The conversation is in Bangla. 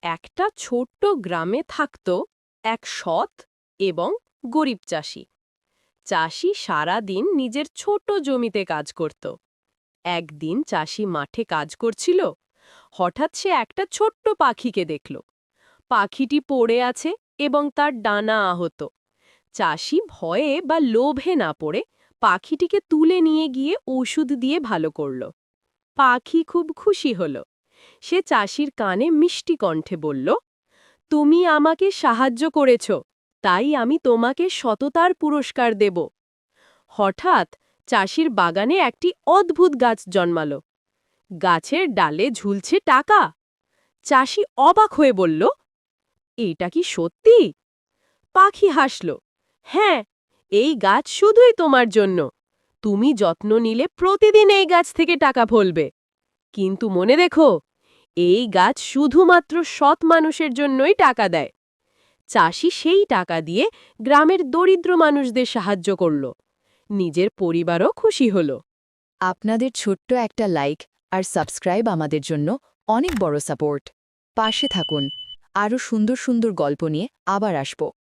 একটা ছোট্ট গ্রামে থাকত এক সৎ এবং গরিব চাষি। চাষি সারা দিন নিজের ছোট জমিতে কাজ করত। একদিন চাষি মাঠে কাজ করছিল। হঠাৎ সে একটা ছোট্ট পাখিকে দেখল। পাখিটি পড়ে আছে এবং তার ডানা আহত। চাষি ভয়ে বা লোভে না পড়ে পাখিটিকে তুলে নিয়ে গিয়ে ওষুধ দিয়ে ভালো করল। পাখি খুব খুশি হল। সে চাষির কানে মিষ্টি কণ্ঠে বলল, তুমি আমাকে সাহায্য করেছ, তাই আমি তোমাকে সততার পুরস্কার দেব। হঠাৎ চাষির বাগানে একটি অদ্ভুত গাছ জন্মালো। গাছের ডালে ঝুলছে টাকা। চাষি অবাক হয়ে বলল, এটা কি সত্যি? পাখি হাসল, হ্যাঁ, এই গাছ শুধুই তোমার জন্য। তুমি যত্ন নিলে প্রতিদিন এই গাছ থেকে টাকা ফলবে। কিন্তু মনে রেখো, এই গাছ শুধুমাত্র সৎ মানুষের জন্যই টাকা দেয়। চাষি সেই টাকা দিয়ে গ্রামের দরিদ্র মানুষদের সাহায্য করল। নিজের পরিবারও খুশি হল। আপনাদের ছোট্ট একটা লাইক আর সাবস্ক্রাইব আমাদের জন্য অনেক বড় সাপোর্ট। পাশে থাকুন, আরও সুন্দর সুন্দর গল্প নিয়ে আবার আসব।